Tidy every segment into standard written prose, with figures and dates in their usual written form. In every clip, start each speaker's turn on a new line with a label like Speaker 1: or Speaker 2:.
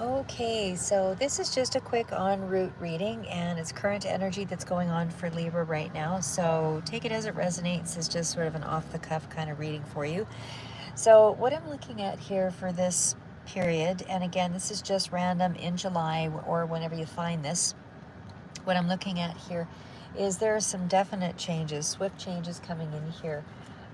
Speaker 1: Okay, so this is just a quick en route reading and it's current energy that's going on for Libra right now. So take it as it resonates, is just sort of an off the cuff kind of reading for you. So, what I'm looking at here for this period, and again, this is just random in July or whenever you find this, what I'm looking at here is there are some definite changes, swift changes coming in here.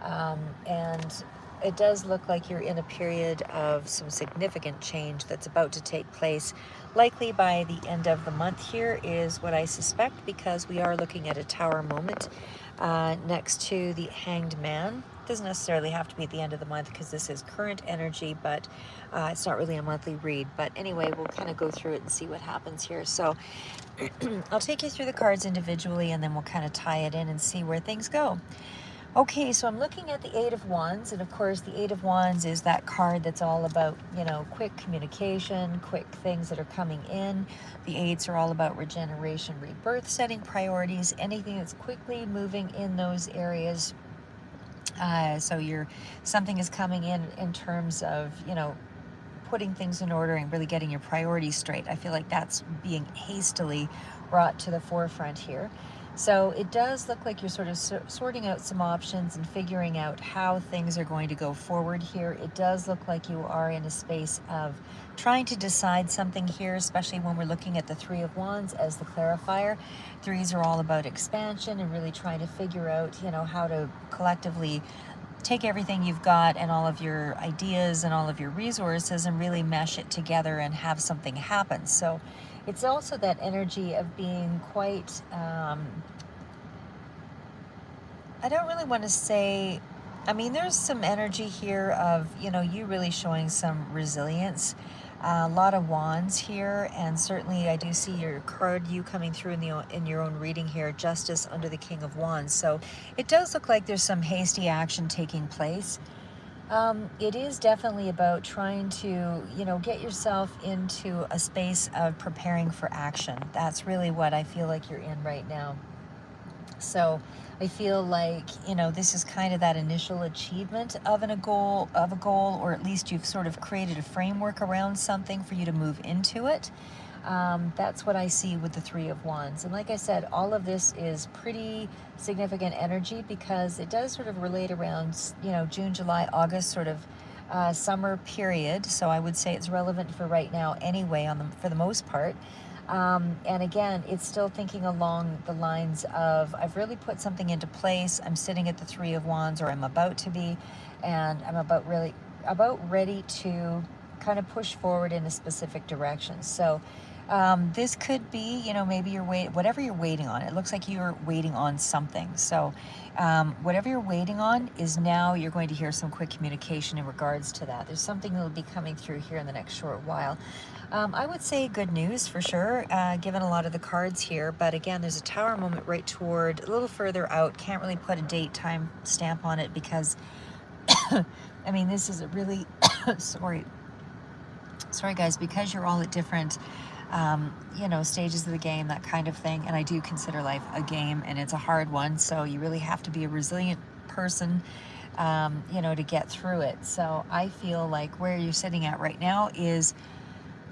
Speaker 1: And it does look like you're in a period of some significant change that's about to take place. Likely by the end of the month here is what I suspect, because we are looking at a tower moment next to the Hanged Man. Doesn't necessarily have to be at the end of the month because this is current energy, but it's not really a monthly read. But anyway, we'll kind of go through it and see what happens here. So I'll take you through the cards individually and then we'll kind of tie it in and see where things go. Okay, so I'm looking at the Eight of Wands, and of course the Eight of Wands is that card that's all about, quick communication, quick things that are coming in. The Eights are all about regeneration, rebirth, setting priorities, anything that's quickly moving in those areas. So something is coming in terms of, putting things in order and really getting your priorities straight. I feel like that's being hastily brought to the forefront here. So it does look like you're sort of sorting out some options and figuring out how things are going to go forward here. It does look like you are in a space of trying to decide something here, especially when we're looking at the Three of Wands as the clarifier. Threes are all about expansion and really trying to figure out, how to collectively take everything you've got and all of your ideas and all of your resources and really mesh it together and have something happen. So it's also that energy of being quite, I don't really want to say, there's some energy here of, you really showing some resilience. A lot of wands here, and certainly I do see your card, you coming through in your own reading here, Justice under the King of Wands. So it does look like there's some hasty action taking place. It is definitely about trying to, get yourself into a space of preparing for action. That's really what I feel like you're in right now. So I feel like, this is kind of that initial achievement of a goal, or at least you've sort of created a framework around something for you to move into it. That's what I see with the Three of Wands. And like I said, all of this is pretty significant energy because it does sort of relate around, June, July, August, sort of summer period. So I would say it's relevant for right now anyway, for the most part. And again, it's still thinking along the lines of, I've really put something into place. I'm sitting at the Three of Wands, or I'm about to be, and I'm about ready to kind of push forward in a specific direction. So this could be, maybe whatever you're waiting on. It looks like you're waiting on something. So whatever you're waiting on is now you're going to hear some quick communication in regards to that. There's something that will be coming through here in the next short while. I would say good news for sure, given a lot of the cards here. But again, there's a tower moment right toward a little further out. Can't really put a date time stamp on it because, this is a really, sorry guys, because you're all at different stages of the game, that kind of thing. And I do consider life a game, and it's a hard one. So you really have to be a resilient person, to get through it. So I feel like where you're sitting at right now is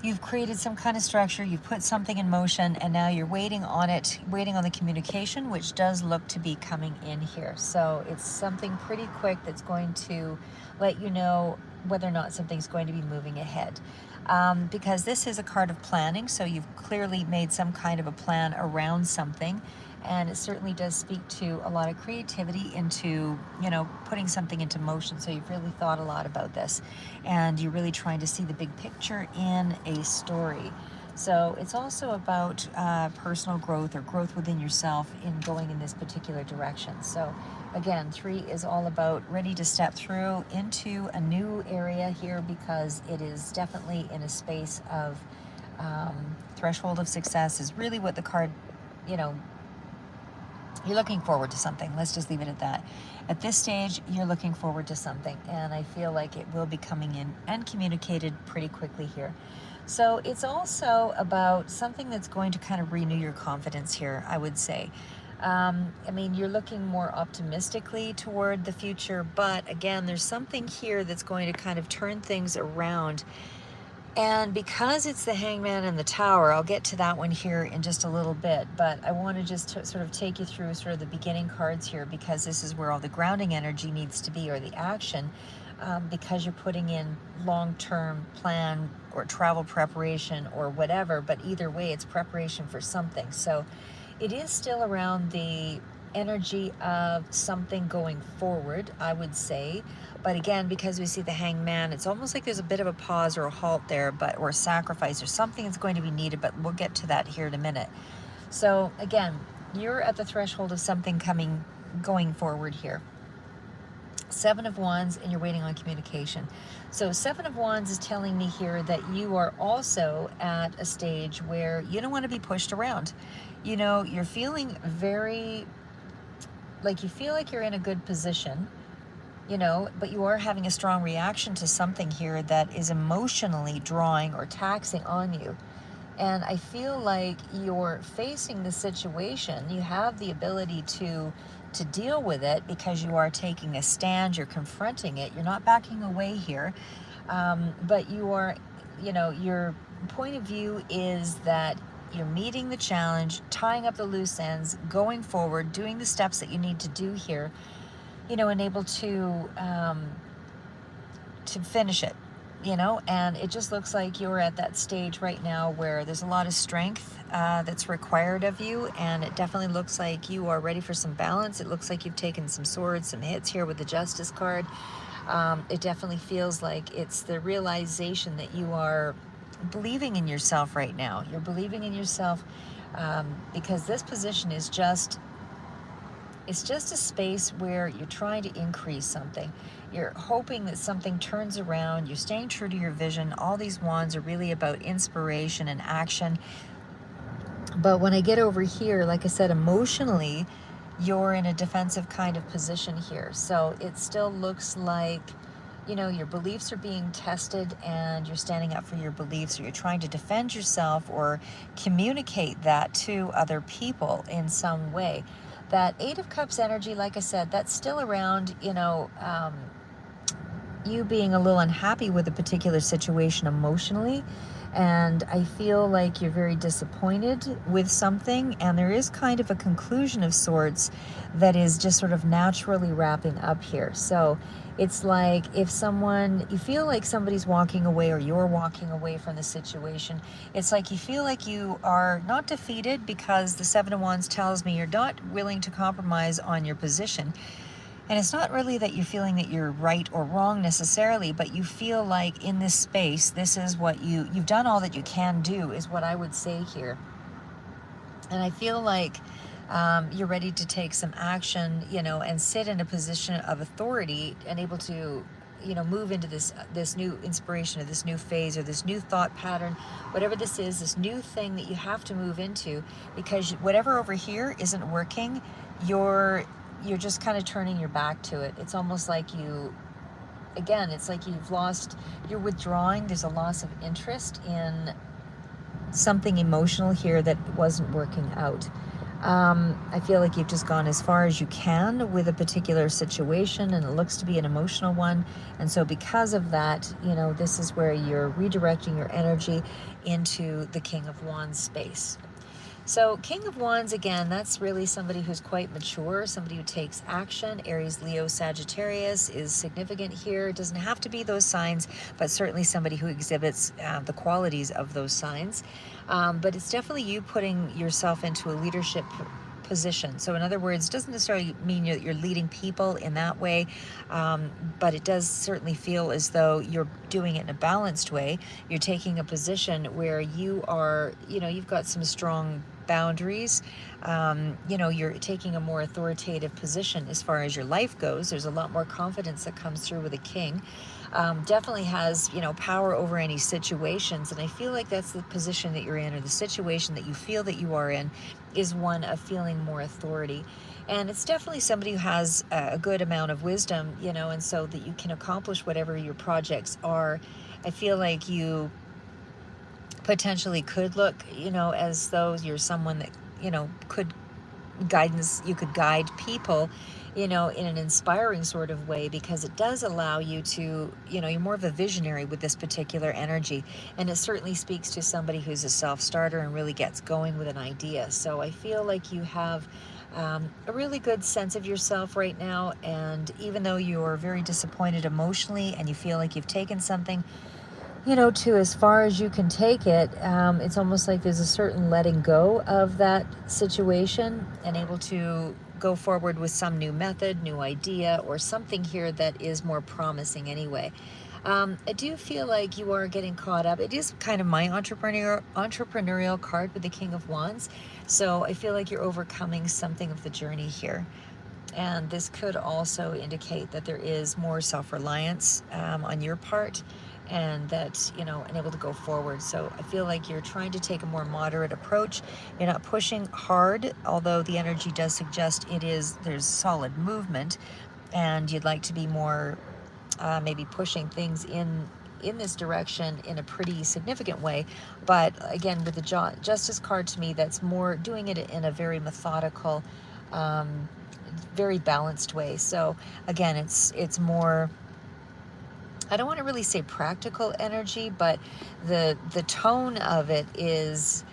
Speaker 1: you've created some kind of structure, you've put something in motion, and now you're waiting on the communication, which does look to be coming in here. So it's something pretty quick that's going to let you know whether or not something's going to be moving ahead. Because this is a card of planning, so you've clearly made some kind of a plan around something, and it certainly does speak to a lot of creativity into, putting something into motion. So you've really thought a lot about this, and you're really trying to see the big picture in a story. So it's also about personal growth or growth within yourself in going in this particular direction. So again, 3 is all about ready to step through into a new area here, because it is definitely in a space of threshold of success is really what the card, you're looking forward to something. Let's just leave it at that. At this stage, you're looking forward to something, and I feel like it will be coming in and communicated pretty quickly here. So it's also about something that's going to kind of renew your confidence here, I would say. You're looking more optimistically toward the future, but again, there's something here that's going to kind of turn things around. And because it's the Hangman and the Tower, I'll get to that one here in just a little bit, but I want to just sort of take you through sort of the beginning cards here, because this is where all the grounding energy needs to be, or the action, because you're putting in long-term plan or travel preparation or whatever, but either way, it's preparation for something. So it is still around the energy of something going forward, I would say. But again, because we see the Hangman, it's almost like there's a bit of a pause or a halt there, or a sacrifice or something that's going to be needed, but we'll get to that here in a minute. So again, you're at the threshold of something going forward here. Seven of Wands, and you're waiting on communication. So Seven of Wands is telling me here that you are also at a stage where you don't want to be pushed around. You're feeling you feel like you're in a good position, but you are having a strong reaction to something here that is emotionally drawing or taxing on you. And I feel like you're facing the situation. You have the ability to deal with it because you are taking a stand, you're confronting it, you're not backing away here. But you are, your point of view is that you're meeting the challenge, tying up the loose ends, going forward, doing the steps that you need to do here, and able to finish it, and it just looks like you're at that stage right now where there's a lot of strength that's required of you, and it definitely looks like you are ready for some balance. It looks like you've taken some swords, some hits here with the Justice card. It definitely feels like it's the realization that you are believing in yourself right now. You're believing in yourself because this position is it's just a space where you're trying to increase something. You're hoping that something turns around. You're staying true to your vision. All these wands are really about inspiration and action. But when I get over here, like I said, emotionally, you're in a defensive kind of position here. So it still looks like, your beliefs are being tested and you're standing up for your beliefs, or you're trying to defend yourself or communicate that to other people in some way. That Eight of Cups energy, like I said, that's still around, you being a little unhappy with a particular situation emotionally. And I feel like you're very disappointed with something, and there is kind of a conclusion of sorts that is just sort of naturally wrapping up here. So it's like if you feel like somebody's walking away, or you're walking away from the situation, it's like you feel like you are not defeated, because the Seven of Wands tells me you're not willing to compromise on your position. And it's not really that you're feeling that you're right or wrong necessarily, but you feel like in this space, this is what you've done all that you can do, is what I would say here. And I feel like you're ready to take some action, and sit in a position of authority and able to, move into this new inspiration, or this new phase, or this new thought pattern, whatever this is, this new thing that you have to move into, because whatever over here isn't working, you're just kind of turning your back to it. It's almost like it's like you're withdrawing. There's a loss of interest in something emotional here that wasn't working out. I feel like you've just gone as far as you can with a particular situation, and it looks to be an emotional one. And so because of that, this is where you're redirecting your energy into the King of Wands space. So King of Wands, again, that's really somebody who's quite mature, somebody who takes action. Aries, Leo, Sagittarius is significant here. It doesn't have to be those signs, but certainly somebody who exhibits the qualities of those signs. But it's definitely you putting yourself into a leadership position. So in other words, it doesn't necessarily mean you're leading people in that way, but it does certainly feel as though you're doing it in a balanced way. You're taking a position where you are, you've got some strong boundaries. You're taking a more authoritative position as far as your life goes. There's a lot more confidence that comes through with a king. Definitely has, power over any situations. And I feel like that's the position that you're in, or the situation that you feel that you are in, is one of feeling more authority. And it's definitely somebody who has a good amount of wisdom, and so that you can accomplish whatever your projects are. I feel like you potentially could look, as though you're someone that, could you could guide people in an inspiring sort of way, because it does allow you to, you're more of a visionary with this particular energy. And it certainly speaks to somebody who's a self-starter and really gets going with an idea. So I feel like you have a really good sense of yourself right now. And even though you're very disappointed emotionally and you feel like you've taken something, to as far as you can take it, it's almost like there's a certain letting go of that situation and able to go forward with some new method, new idea, or something here that is more promising anyway. I do feel like you are getting caught up. It is kind of my entrepreneurial card with the King of Wands. So I feel like you're overcoming something of the journey here. And this could also indicate that there is more self-reliance on your part, and that, and able to go forward. So I feel like you're trying to take a more moderate approach. You're not pushing hard, although the energy does suggest there's solid movement, and you'd like to be more maybe pushing things in this direction in a pretty significant way. But again, with the Justice card, to me, that's more doing it in a very methodical, very balanced way. So again, it's more, I don't want to really say practical energy, but the tone of it is,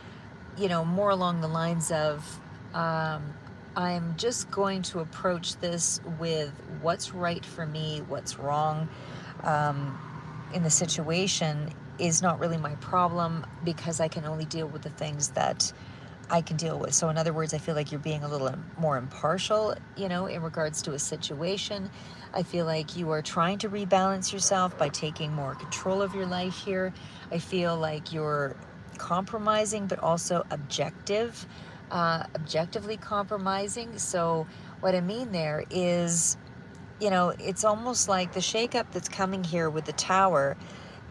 Speaker 1: more along the lines of, I'm just going to approach this with what's right for me, what's wrong in the situation is not really my problem, because I can only deal with the things that I can deal with. So in other words, I feel like you're being a little more impartial, in regards to a situation. I feel like you are trying to rebalance yourself by taking more control of your life here. I feel like you're compromising, but also objectively compromising. So what I mean there is, it's almost like the shakeup that's coming here with the Tower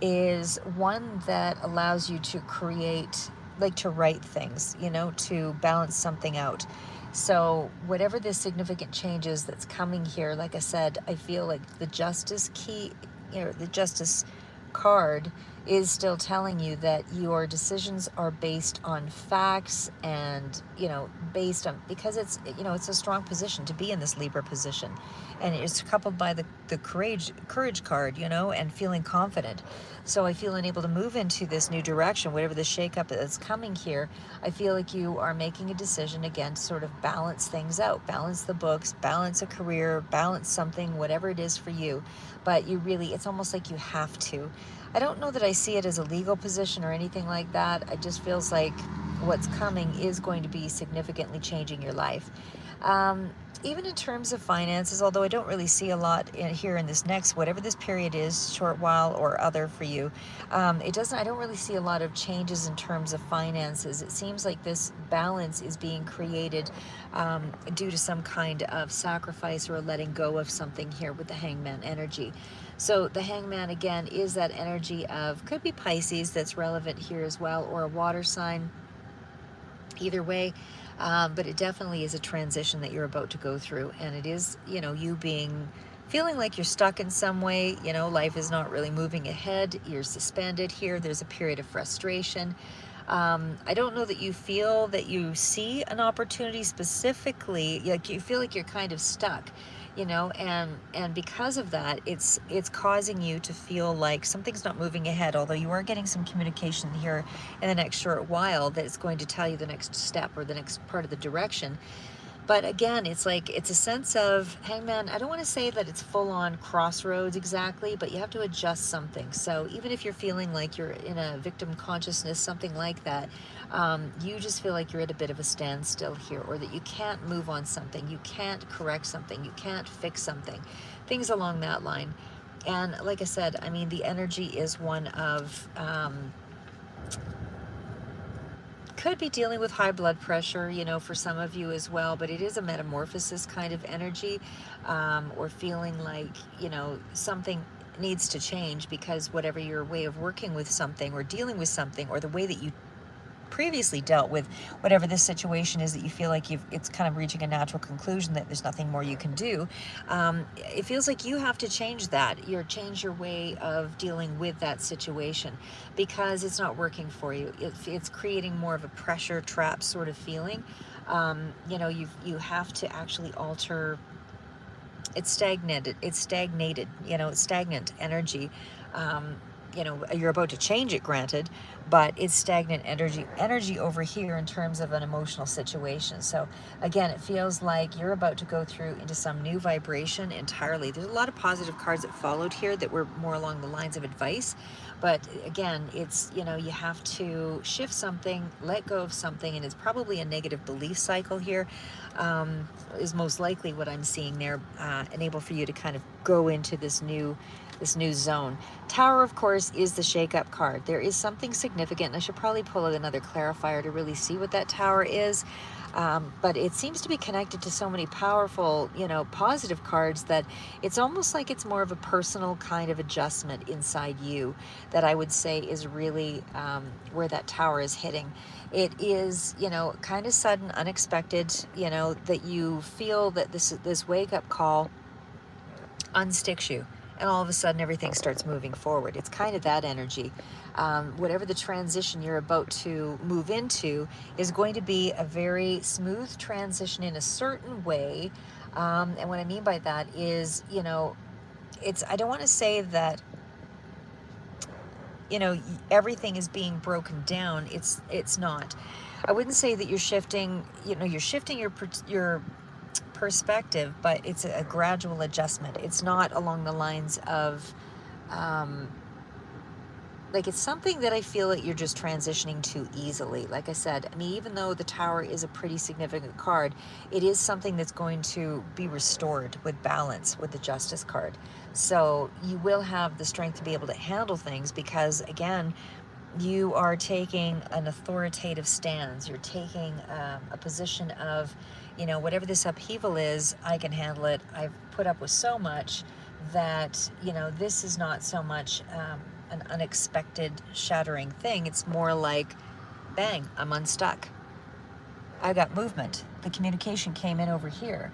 Speaker 1: is one that allows you to create, like to write things, to balance something out. So whatever the significant changes that's coming here, like I said, I feel like the Justice key, the Justice card is still telling you that your decisions are based on facts, and based on, because it's a strong position to be in, this Libra position, and it's coupled by the courage card, and feeling confident. So I feel unable to move into this new direction, whatever the shakeup that's coming here. I feel like you are making a decision again to sort of balance things out, balance the books, balance a career, balance something, whatever it is for you. But it's almost like you have to. I don't know that I see it as a legal position or anything like that. It just feels like what's coming is going to be significantly changing your life. Even in terms of finances, although I don't really see a lot here in this next, whatever this period is, short while or other for you, I don't really see a lot of changes in terms of finances. It seems like this balance is being created due to some kind of sacrifice or a letting go of something here with the Hangman energy. So the Hangman, again, is that energy of, could be Pisces that's relevant here as well, or a water sign. Either way, but it definitely is a transition that you're about to go through, and it is, you feeling like you're stuck in some way. Life is not really moving ahead. You're suspended here. There's a period of frustration. I don't know that you feel that you see an opportunity specifically, like you feel like you're kind of stuck, and because of that, it's causing you to feel like something's not moving ahead, although you are getting some communication here in the next short while that is going to tell you the next step or the next part of the direction. But again, it's a sense of, Hangman, I don't want to say that it's full on crossroads exactly, but you have to adjust something. So even if you're feeling like you're in a victim consciousness, something like that, you just feel like you're at a bit of a standstill here, or that you can't move on something, you can't correct something, you can't fix something, things along that line. And like I said, the energy is one of, could be dealing with high blood pressure, for some of you as well, but it is a metamorphosis kind of energy, or feeling like, something needs to change, because whatever your way of working with something or dealing with something, or the way that you previously dealt with whatever this situation is, that you feel like it's kind of reaching a natural conclusion, that there's nothing more you can do. It feels like you have to change that. Change your way of dealing with that situation, because it's not working for you. It's creating more of a pressure trap sort of feeling. You have to actually alter it's stagnated. It's stagnated. You know, it's stagnant energy. Um, you know, you're about to change it, granted, but it's stagnant energy over here in terms of an emotional situation. So again, it feels like you're about to go through into some new vibration entirely. There's a lot of positive cards that followed here that were more along the lines of advice, but again, it's, you know, you have to shift something, let go of something, and it's probably a negative belief cycle here, is most likely what I'm seeing there, enable for you to kind of go into this new zone. Tower, of course, is the shake-up card. There is something significant, and I should probably pull out another clarifier to really see what that tower is. But it seems to be connected to so many powerful, you know, positive cards that it's almost like it's more of a personal kind of adjustment inside you that I would say is really where that tower is hitting. It is, you know, kind of sudden, unexpected, you know, that you feel that this wake-up call unsticks you, and all of a sudden everything starts moving forward. It's kind of that energy. Whatever the transition you're about to move into is going to be a very smooth transition in a certain way. And what I mean by that is, you know, I don't want to say that, you know, everything is being broken down. It's not. I wouldn't say that you're shifting, you know, you're shifting your perspective, but it's a gradual adjustment. It's not along the lines of, like, it's something that I feel that you're just transitioning to easily. Like I said, I mean, even though the tower is a pretty significant card, it is something that's going to be restored with balance with the justice card. So you will have the strength to be able to handle things because, again, you are taking an authoritative stance. You're taking a position of, you know, whatever this upheaval is, I can handle it. I've put up with so much that, you know, this is not so much an unexpected shattering thing. It's more like, bang, I'm unstuck. I got movement. The communication came in over here,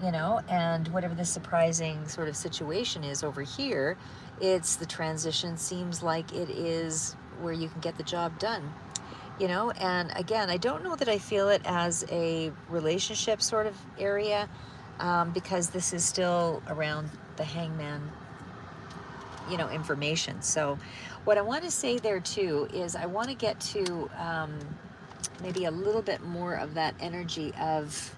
Speaker 1: you know, and whatever the surprising sort of situation is over here, it's the transition seems like it is where you can get the job done, you know. And again, I don't know that I feel it as a relationship sort of area, because this is still around the hangman, you know, information. So what I want to say there too is I want to get to maybe a little bit more of that energy of,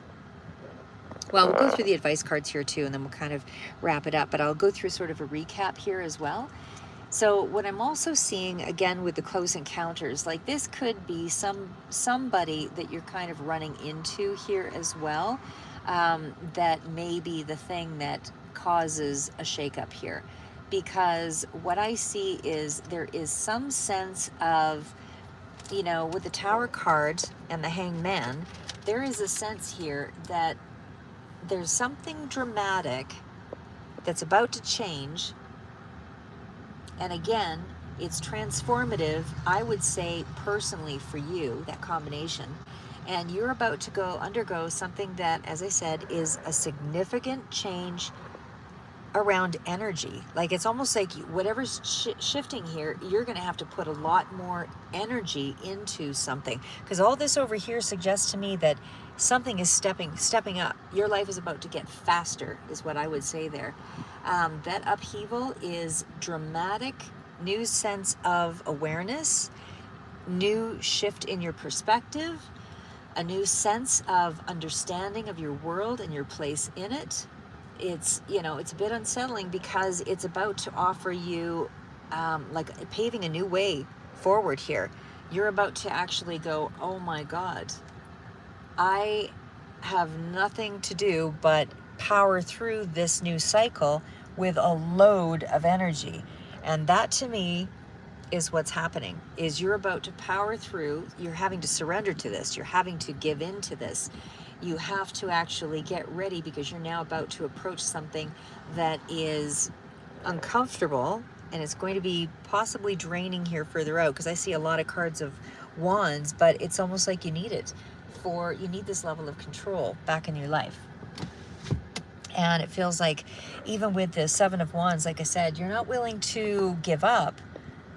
Speaker 1: well, we'll go through the advice cards here too, and then we'll kind of wrap it up, but I'll go through sort of a recap here as well. So what I'm also seeing, again, with the close encounters, like this could be somebody that you're kind of running into here as well, that may be the thing that causes a shakeup here. Because what I see is there is some sense of, you know, with the Tower card and the Hangman, there is a sense here that there's something dramatic that's about to change. And again, it's transformative, I would say, personally for you, that combination. And you're about to undergo something that, as I said, is a significant change around energy. Like, it's almost like whatever's shifting here, you're going to have to put a lot more energy into something, because all this over here suggests to me that something is stepping up. Your life is about to get faster, is what I would say there. That upheaval is dramatic, new sense of awareness, new shift in your perspective, a new sense of understanding of your world and your place in it. It's, you know, it's a bit unsettling because it's about to offer you like paving a new way forward here. You're about to actually go, oh my God, I have nothing to do but power through this new cycle with a load of energy. And that to me is what's happening, is you're about to power through. You're having to surrender to this. You're having to give in to this. You have to actually get ready because you're now about to approach something that is uncomfortable, and it's going to be possibly draining here further out, because I see a lot of cards of wands, but it's almost like you need it you need this level of control back in your life. And it feels like even with the Seven of Wands, like I said, you're not willing to give up.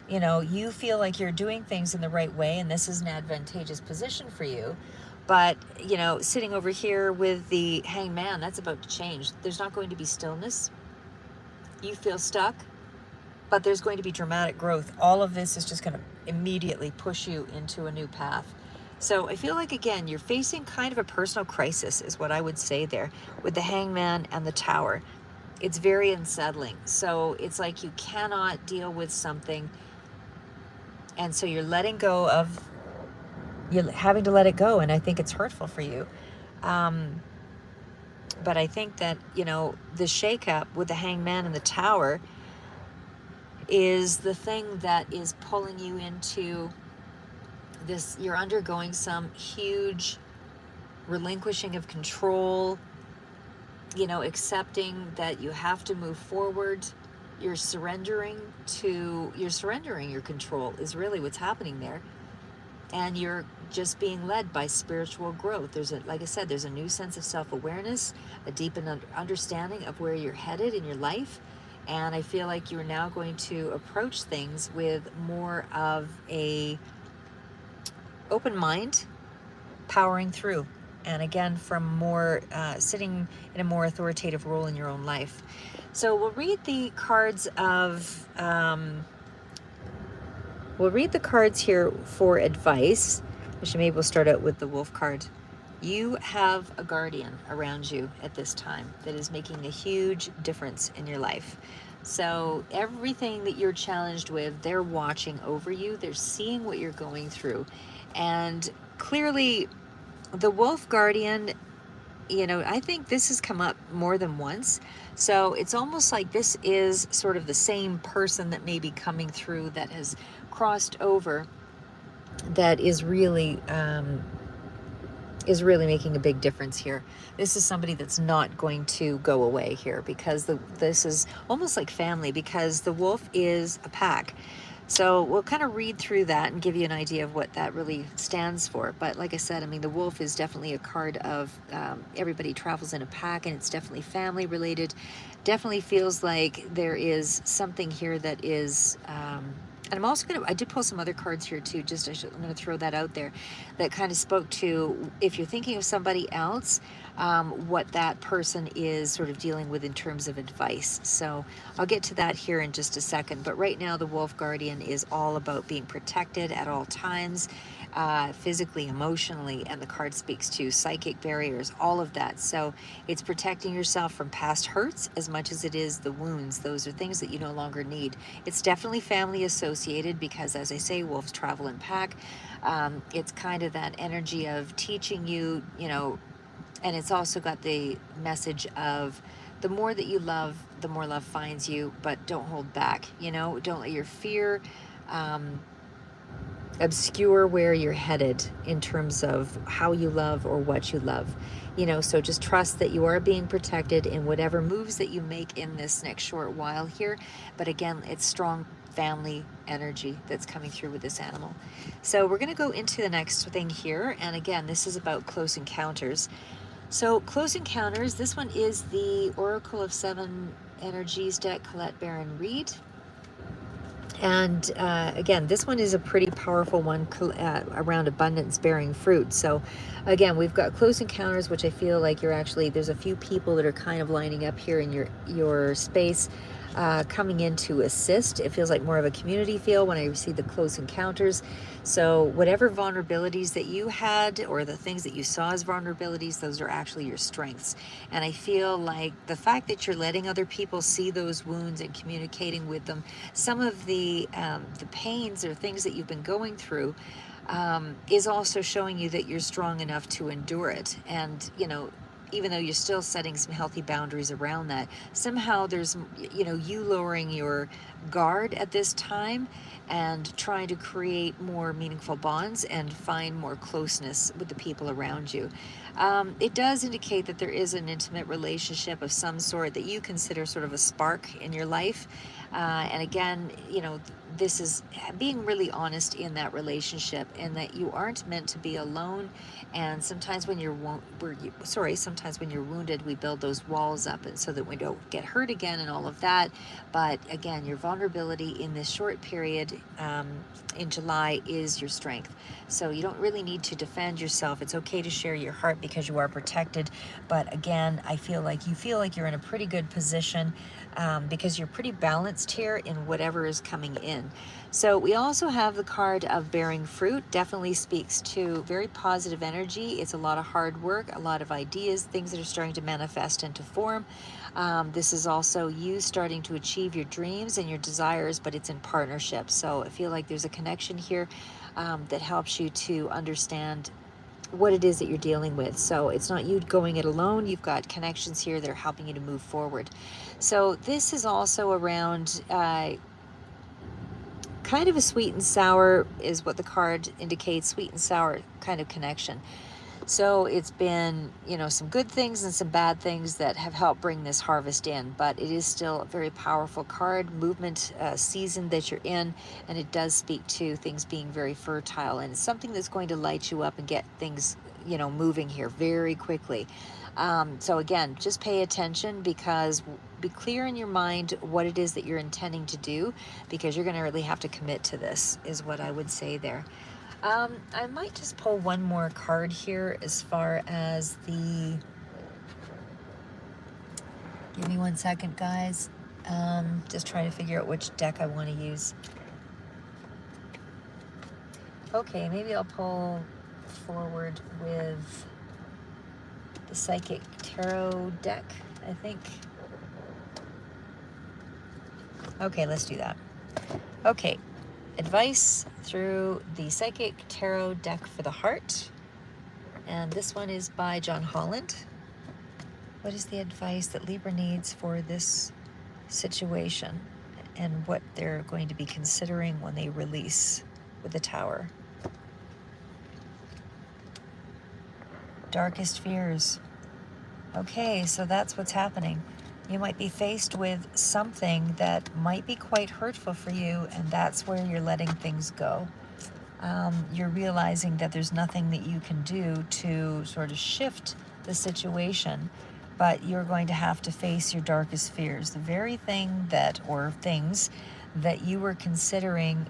Speaker 1: You know, you feel like you're doing things in the right way, and this is an advantageous position for you. But, you know, sitting over here with the Hangman, that's about to change. There's not going to be stillness. You feel stuck, but there's going to be dramatic growth. All of this is just going to immediately push you into a new path. So I feel like, again, you're facing kind of a personal crisis is what I would say there with the Hangman and the Tower. It's very unsettling. So it's like you cannot deal with something, and so you're letting go of, you're having to let it go, and I think it's hurtful for you. But I think that, you know, the shakeup with the Hangman and the Tower is the thing that is pulling you into this. You're undergoing some huge relinquishing of control, you know, accepting that you have to move forward. You're surrendering your control is really what's happening there. And you're just being led by spiritual growth. Like I said, there's a new sense of self-awareness, a deepened understanding of where you're headed in your life. And I feel like you're now going to approach things with more of a open mind, powering through. And again, from more sitting in a more authoritative role in your own life. So we'll read the cards of, we'll read the cards here for advice. Actually, maybe we'll start out with the Wolf card. You have a guardian around you at this time that is making a huge difference in your life. So everything that you're challenged with, they're watching over you. They're seeing what you're going through. And clearly, the Wolf guardian, you know, I think this has come up more than once. So it's almost like this is sort of the same person that may be coming through that has crossed over, that is really making a big difference here. This is somebody that's not going to go away here, because this is almost like family, because the Wolf is a pack. So we'll kind of read through that and give you an idea of what that really stands for. But like I said, I mean, the Wolf is definitely a card of everybody travels in a pack, and it's definitely family related. Definitely feels like there is something here that is, and I'm also I did pull some other cards here too, I'm going to throw that out there, that kind of spoke to, if you're thinking of somebody else, what that person is sort of dealing with in terms of advice. So I'll get to that here in just a second. But right now, the Wolf Guardian is all about being protected at all times, physically, emotionally, and the card speaks to psychic barriers, all of that. So it's protecting yourself from past hurts as much as it is the wounds. Those are things that you no longer need. It's definitely family associated, because as I say, wolves travel in pack. It's kind of that energy of teaching you, you know, and it's also got the message of the more that you love, the more love finds you, but don't hold back, you know, don't let your fear obscure where you're headed in terms of how you love or what you love, you know. So just trust that you are being protected in whatever moves that you make in this next short while here. But again, it's strong family energy that's coming through with this animal. So we're going to go into the next thing here, and again, this is about close encounters. So close encounters, this one is the Oracle of Seven Energies deck, Colette Baron Reed. And again, this one is a pretty powerful one around abundance bearing fruit. So again, we've got close encounters, which I feel like you're actually, there's a few people that are kind of lining up here in your space, coming in to assist. It feels like more of a community feel when I see the close encounters. So whatever vulnerabilities that you had, or the things that you saw as vulnerabilities, those are actually your strengths. And I feel like the fact that you're letting other people see those wounds and communicating with them, some of the pains or things that you've been going through, is also showing you that you're strong enough to endure it. And, you know, even though you're still setting some healthy boundaries around that, somehow there's, you know, you lowering your guard at this time and trying to create more meaningful bonds and find more closeness with the people around you. It does indicate that there is an intimate relationship of some sort that you consider sort of a spark in your life. And again, you know, this is being really honest in that relationship, and that you aren't meant to be alone. And sometimes when sometimes sometimes when you're wounded, we build those walls up and so that we don't get hurt again and all of that. But again, your vulnerability in this short period in July is your strength. So you don't really need to defend yourself. It's okay to share your heart because you are protected. But again, I feel like you feel like you're in a pretty good position because you're pretty balanced here in whatever is coming in. So we also have the card of bearing fruit. Definitely speaks to very positive energy. It's a lot of hard work, a lot of ideas, things that are starting to manifest into form. This is also you starting to achieve your dreams and your desires, but it's in partnership. So I feel like there's a connection here that helps you to understand what it is that you're dealing with. So it's not you going it alone. You've got connections here that are helping you to move forward. So this is also around kind of a sweet and sour is what the card indicates, sweet and sour kind of connection. So it's been, you know, some good things and some bad things that have helped bring this harvest in, but it is still a very powerful card, movement season that you're in, and it does speak to things being very fertile, and it's something that's going to light you up and get things, you know, moving here very quickly. So again, just pay attention because be clear in your mind what it is that you're intending to do, because you're going to really have to commit to this, is what I would say there. I might just pull one more card here as far as the... Give me 1 second, guys. Just trying to figure out which deck I want to use. Okay, maybe I'll pull forward with the Psychic Tarot deck, I think. Okay, let's do that. Okay, advice through the Psychic Tarot deck for the heart. And this one is by John Holland. What is the advice that Libra needs for this situation and what they're going to be considering when they release with the Tower? Darkest fears. Okay, so that's what's happening. You might be faced with something that might be quite hurtful for you, and that's where you're letting things go. You're realizing that there's nothing that you can do to sort of shift the situation, but you're going to have to face your darkest fears. The very thing that, or things that you were considering,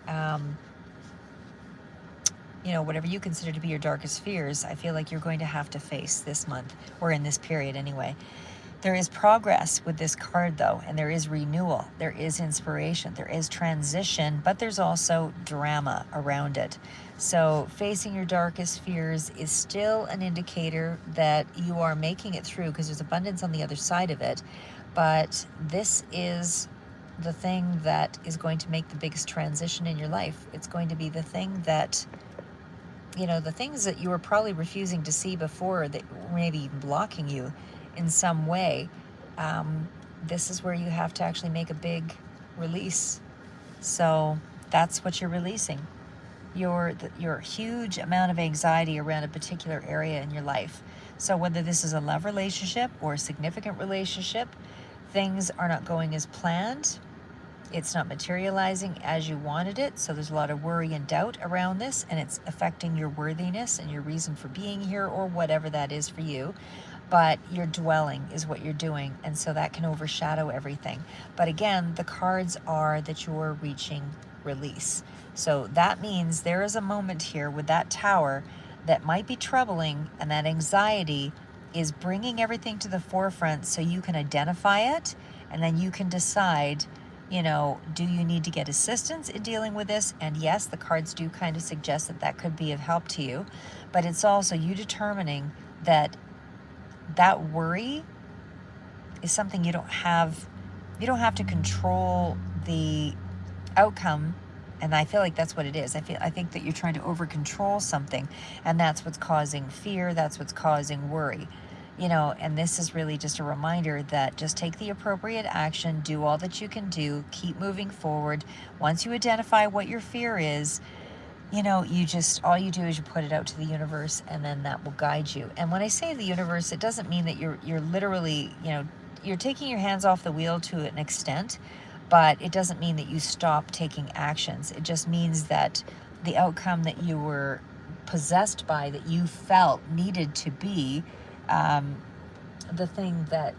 Speaker 1: you know, whatever you consider to be your darkest fears, I feel like you're going to have to face this month, or in this period anyway. There is progress with this card, though, and there is renewal, there is inspiration, there is transition, but there's also drama around it. So facing your darkest fears is still an indicator that you are making it through, because there's abundance on the other side of it. But this is the thing that is going to make the biggest transition in your life. It's going to be the thing that, you know, the things that you were probably refusing to see before, that were maybe even blocking you in some way, this is where you have to actually make a big release. So that's what you're releasing. Your huge amount of anxiety around a particular area in your life. So whether this is a love relationship or a significant relationship, things are not going as planned. It's not materializing as you wanted it. So there's a lot of worry and doubt around this, and it's affecting your worthiness and your reason for being here, or whatever that is for you. But your dwelling is what you're doing, and so that can overshadow everything. But again, the cards are that you're reaching release. So that means there is a moment here with that Tower that might be troubling, and that anxiety is bringing everything to the forefront so you can identify it, and then you can decide, you know, do you need to get assistance in dealing with this? And yes, the cards do kind of suggest that that could be of help to you, but it's also you determining that that worry is something you don't have to control the outcome. And I feel like that's what it is. I think that you're trying to over control something, and that's what's causing fear, that's what's causing worry. You know, and this is really just a reminder that just take the appropriate action, do all that you can do, keep moving forward. Once you identify what your fear is, you know, all you do is you put it out to the universe, and then that will guide you. And when I say the universe, it doesn't mean that you're literally, you know, you're taking your hands off the wheel to an extent, but it doesn't mean that you stop taking actions. It just means that the outcome that you were possessed by, that you felt needed to be, the thing that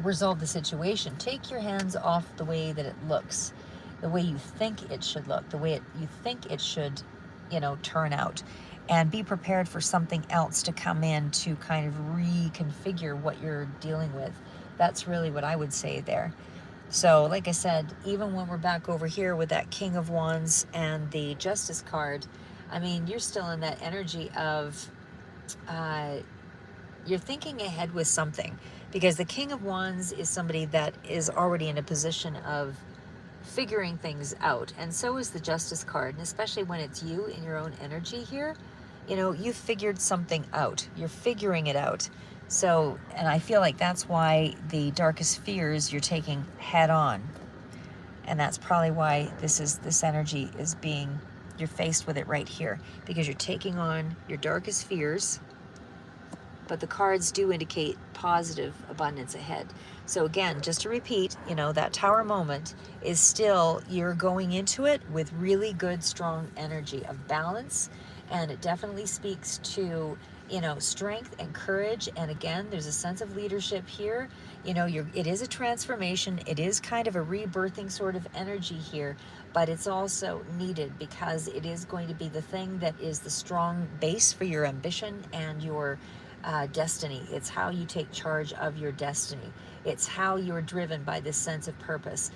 Speaker 1: resolved the situation. Take your hands off the way that it looks, the way you think it should look, the way you think it should, turn out, and be prepared for something else to come in to kind of reconfigure what you're dealing with. That's really what I would say there. So, like I said, even when we're back over here with that King of Wands and the Justice card, I mean, you're still in that energy of you're thinking ahead with something, because the King of Wands is somebody that is already in a position of figuring things out, and so is the Justice card. And especially when it's you in your own energy here, you figured something out, you're figuring it out. So, and I feel like that's why the darkest fears you're taking head on, and that's probably why this energy is being, you're faced with it right here, because you're taking on your darkest fears. But the cards do indicate positive abundance ahead. So again, just to repeat, that Tower moment is still, you're going into it with really good, strong energy of balance. And it definitely speaks to, strength and courage. And again, there's a sense of leadership here. It is a transformation. It is kind of a rebirthing sort of energy here, but it's also needed, because it is going to be the thing that is the strong base for your ambition and your destiny. It's how you take charge of your destiny. It's how you're driven by this sense of purpose.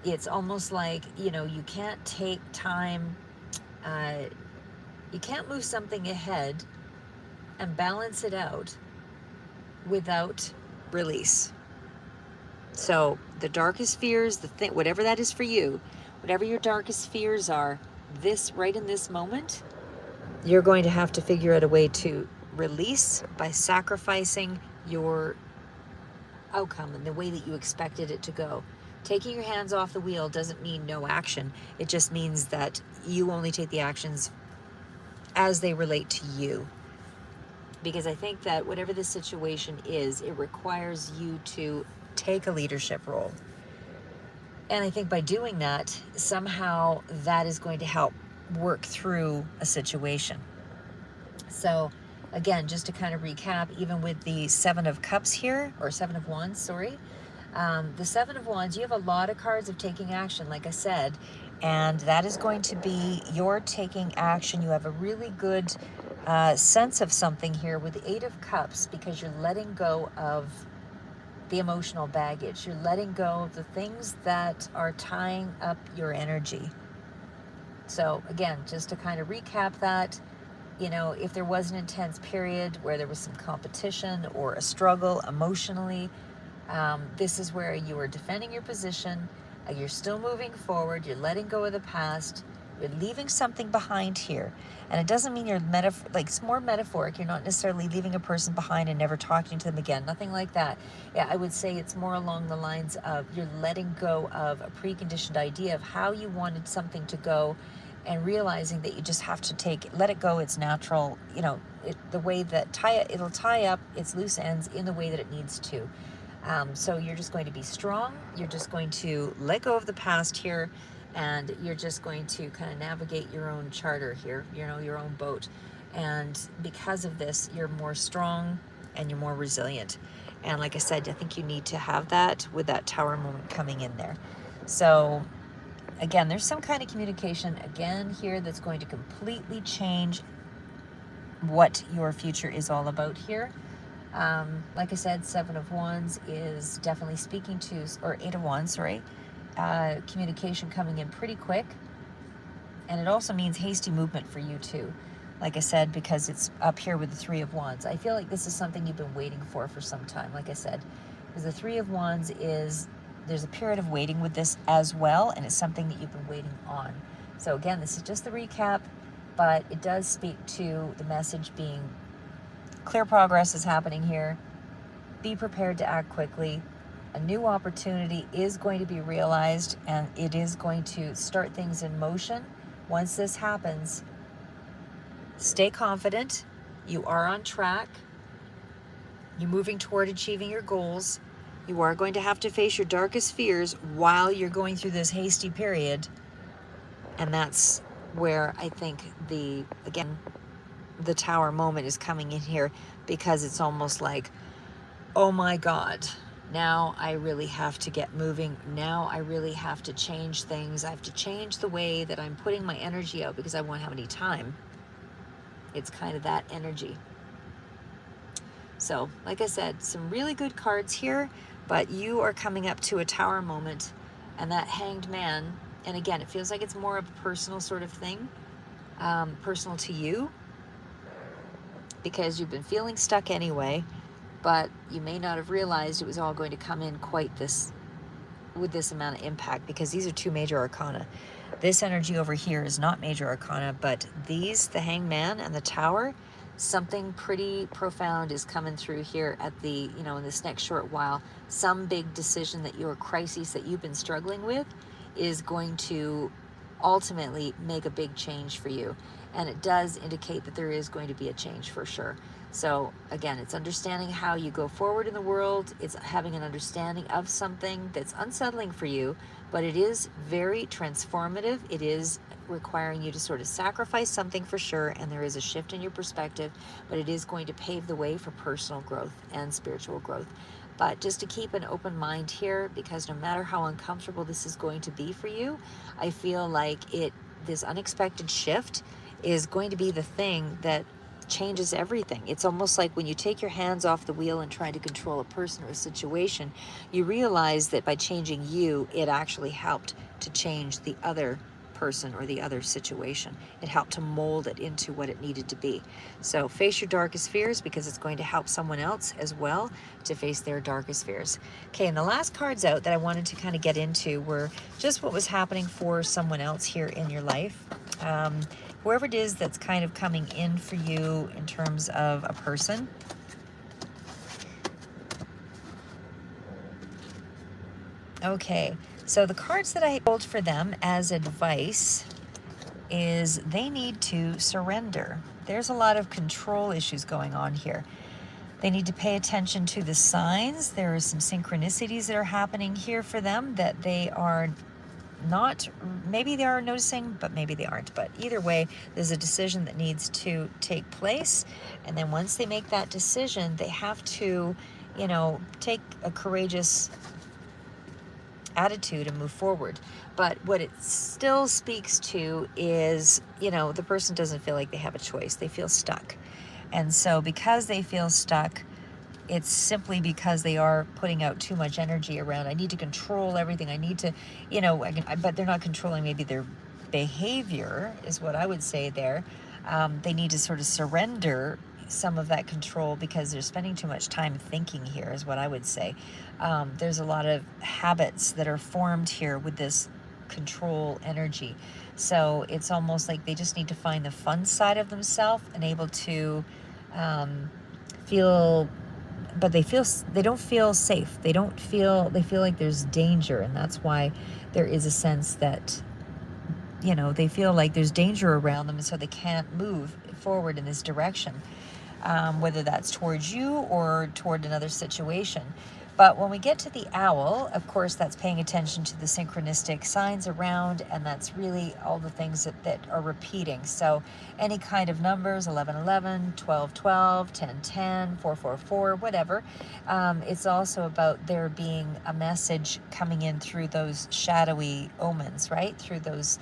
Speaker 1: It's almost like, you can't take time, you can't move something ahead and balance it out without release. So the darkest fears, whatever that is for you, whatever your darkest fears are, right in this moment, you're going to have to figure out a way to release by sacrificing your outcome and the way that you expected it to go. Taking your hands off the wheel doesn't mean no action. It just means that you only take the actions as they relate to you. Because I think that whatever the situation is, it requires you to take a leadership role. And I think by doing that, somehow that is going to help work through a situation. So again, just to kind of recap, even with the Seven of Cups here, or Seven of Wands, sorry, the Seven of Wands, you have a lot of cards of taking action, like I said, and that is going to be your taking action. You have a really good sense of something here with the Eight of Cups, because you're letting go of the emotional baggage. You're letting go of the things that are tying up your energy. So again, just to kind of recap that, if there was an intense period where there was some competition or a struggle emotionally, this is where you are defending your position. You're still moving forward. You're letting go of the past. You're leaving something behind here. And it doesn't mean you're it's more metaphoric. You're not necessarily leaving a person behind and never talking to them again. Nothing like that. Yeah, I would say it's more along the lines of you're letting go of a preconditioned idea of how you wanted something to go, and realizing that you just have to let it go. It's natural, the way that it'll tie up its loose ends in the way that it needs to. So you're just going to be strong. You're just going to let go of the past here, and you're just going to kind of navigate your own charter here, your own boat. And because of this, you're more strong and you're more resilient. And like I said, I think you need to have that with that Tower moment coming in there. So again, there's some kind of communication again here that's going to completely change what your future is all about here. Like I said, Seven of Wands is definitely speaking to, or Eight of Wands, sorry, communication coming in pretty quick. And it also means hasty movement for you too. Like I said, because it's up here with the Three of Wands. I feel like this is something you've been waiting for some time, like I said. Because the Three of Wands there's a period of waiting with this as well, and it's something that you've been waiting on. So again, this is just the recap, but it does speak to the message being clear progress is happening here. Be prepared to act quickly. A new opportunity is going to be realized, and it is going to start things in motion. Once this happens, stay confident. You are on track. You're moving toward achieving your goals. You are going to have to face your darkest fears while you're going through this hasty period. And that's where I think the Tower moment is coming in here, because it's almost like oh my God, now I really have to get moving. Now I really have to change things. I have to change the way that I'm putting my energy out because I won't have any time. It's kind of that energy. So, like I said, some really good cards here, but you are coming up to a tower moment, and that Hanged Man, and again, it feels like it's more of a personal sort of thing, personal to you, because you've been feeling stuck anyway, but you may not have realized it was all going to come in quite this, with this amount of impact, because these are two major arcana. This energy over here is not major arcana, but these, the Hanged Man and the Tower, something pretty profound is coming through here at the, you know, in this next short while. Some big decision that your crisis that you've been struggling with is going to ultimately make a big change for you. And it does indicate that there is going to be a change for sure. So again, it's understanding how you go forward in the world. It's having an understanding of something that's unsettling for you, but it is very transformative. It is requiring you to sort of sacrifice something for sure, and there is a shift in your perspective, but it is going to pave the way for personal growth and spiritual growth. But just to keep an open mind here, because no matter how uncomfortable this is going to be for you, I feel like this unexpected shift is going to be the thing that changes everything. It's almost like when you take your hands off the wheel and try to control a person or a situation, you realize that by changing you, it actually helped to change the other person or the other situation. It helped to mold it into what it needed to be. So face your darkest fears, because it's going to help someone else as well to face their darkest fears. Okay, and the last cards out that I wanted to kind of get into were just what was happening for someone else here in your life. Whoever it is that's kind of coming in for you in terms of a person. Okay, so the cards that I hold for them as advice is they need to surrender. There's a lot of control issues going on here. They need to pay attention to the signs. There are some synchronicities that are happening here for them that they are not, maybe they are noticing, but maybe they aren't. But either way, there's a decision that needs to take place. And then once they make that decision, they have to, you know, take a courageous attitude and move forward. But what it still speaks to is, you know, the person doesn't feel like they have a choice. They feel stuck. And so because they feel stuck, it's simply because they are putting out too much energy around. I need to control everything. I need to, you know, but they're not controlling maybe their behavior is what I would say there. They need to sort of surrender some of that control because they're spending too much time thinking here is what I would say. There's a lot of habits that are formed here with this control energy. So it's almost like they just need to find the fun side of themselves and able to feel, but they don't feel safe. They feel like there's danger, and that's why there is a sense that, you know, they feel like there's danger around them, and so they can't move forward in this direction, whether that's towards you or toward another situation. But when we get to the owl, of course, that's paying attention to the synchronistic signs around, and that's really all the things that are repeating. So any kind of numbers, 1111, 1212, 1010, 444, whatever. It's also about there being a message coming in through those shadowy omens, right? Through those,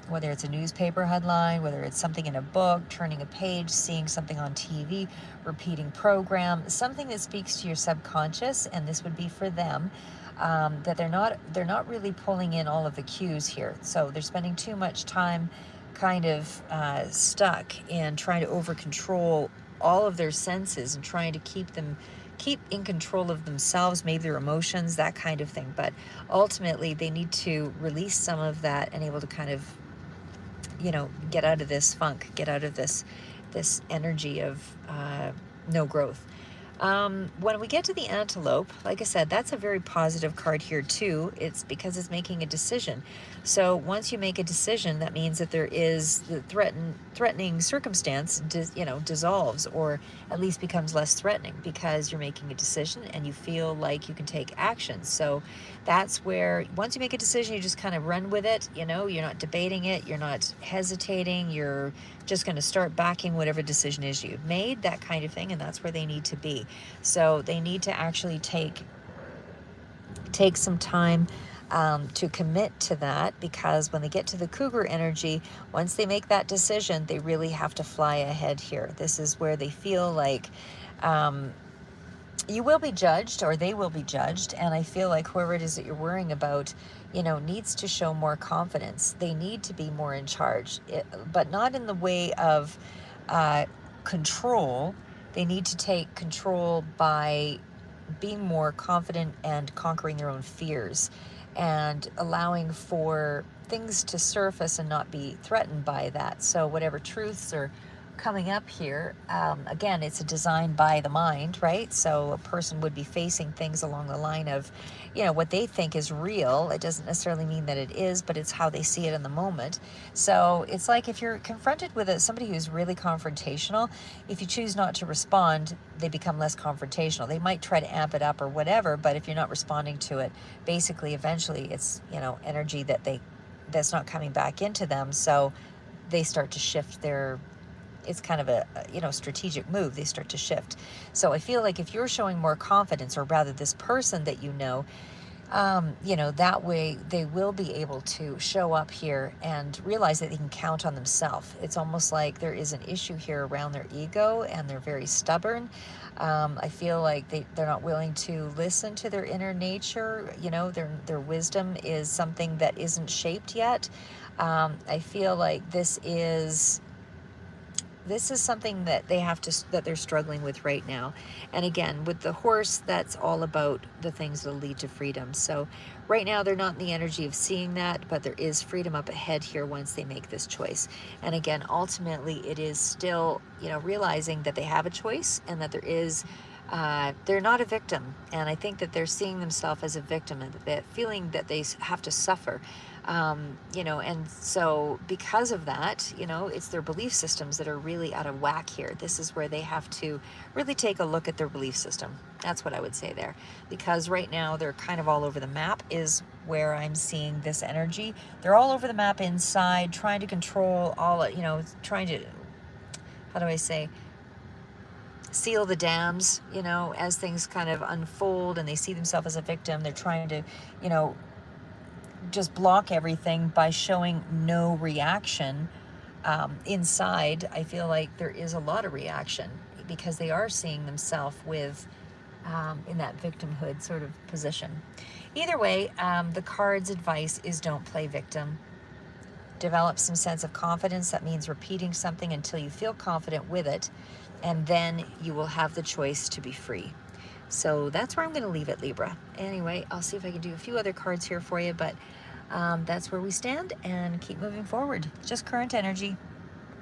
Speaker 1: whether it's a newspaper headline, whether it's something in a book, turning a page, seeing something on TV, repeating program, something that speaks to your subconscious, and this would be for them, that they're not really pulling in all of the cues here. So they're spending too much time kind of stuck in trying to over control all of their senses and trying to keep in control of themselves, maybe their emotions, that kind of thing. But ultimately they need to release some of that and able to kind of, you know, get out of this funk, get out of this energy of no growth. When we get to the antelope, like I said, that's a very positive card here too. It's because it's making a decision. So once you make a decision, that means that there is the threatening circumstance, dissolves, or at least becomes less threatening because you're making a decision and you feel like you can take action. So that's where once you make a decision, you just kind of run with it. You know, you're not debating it, you're not hesitating, you're just going to start backing whatever decision is you've made, that kind of thing, and that's where they need to be. So they need to actually take some time to commit to that, because when they get to the cougar energy, once they make that decision, they really have to fly ahead here. This is where they feel like you will be judged, or they will be judged. And I feel like whoever it is that you're worrying about, needs to show more confidence. They need to be more in charge, but not in the way of control. They need to take control by being more confident and conquering their own fears and allowing for things to surface and not be threatened by that. So whatever truths are coming up here, again, it's a design by the mind, right? So a person would be facing things along the line of, what they think is real. It doesn't necessarily mean that it is, but it's how they see it in the moment. So it's like if you're confronted with somebody who's really confrontational, if you choose not to respond, they become less confrontational. They might try to amp it up or whatever, but if you're not responding to it, basically, eventually it's, energy that's not coming back into them. So they start to shift it's kind of a strategic move. They start to shift. So I feel like if you're showing more confidence, or rather this person that that way they will be able to show up here and realize that they can count on themselves. It's almost like there is an issue here around their ego, and they're very stubborn. I feel like they're not willing to listen to their inner nature. Their wisdom is something that isn't shaped yet. I feel like this is something that they're struggling with right now. And again, with the horse, that's all about the things that'll lead to freedom. So right now they're not in the energy of seeing that, but there is freedom up ahead here once they make this choice. And again, ultimately it is still, realizing that they have a choice, and that they're not a victim. And I think that they're seeing themselves as a victim, and that feeling that they have to suffer. And so because of that, it's their belief systems that are really out of whack here. This is where they have to really take a look at their belief system. That's what I would say there. Because right now they're kind of all over the map is where I'm seeing this energy. They're all over the map inside, trying to control trying to, how do I say, seal the dams, as things kind of unfold and they see themselves as a victim. They're trying to, just block everything by showing no reaction. Inside, I feel like there is a lot of reaction, because they are seeing themselves with in that victimhood sort of position. Either way, the card's advice is don't play victim. Develop some sense of confidence. That means repeating something until you feel confident with it, and then you will have the choice to be free. So that's where I'm going to leave it, Libra. Anyway, I'll see if I can do a few other cards here for you, but that's where we stand, and keep moving forward. Just current energy.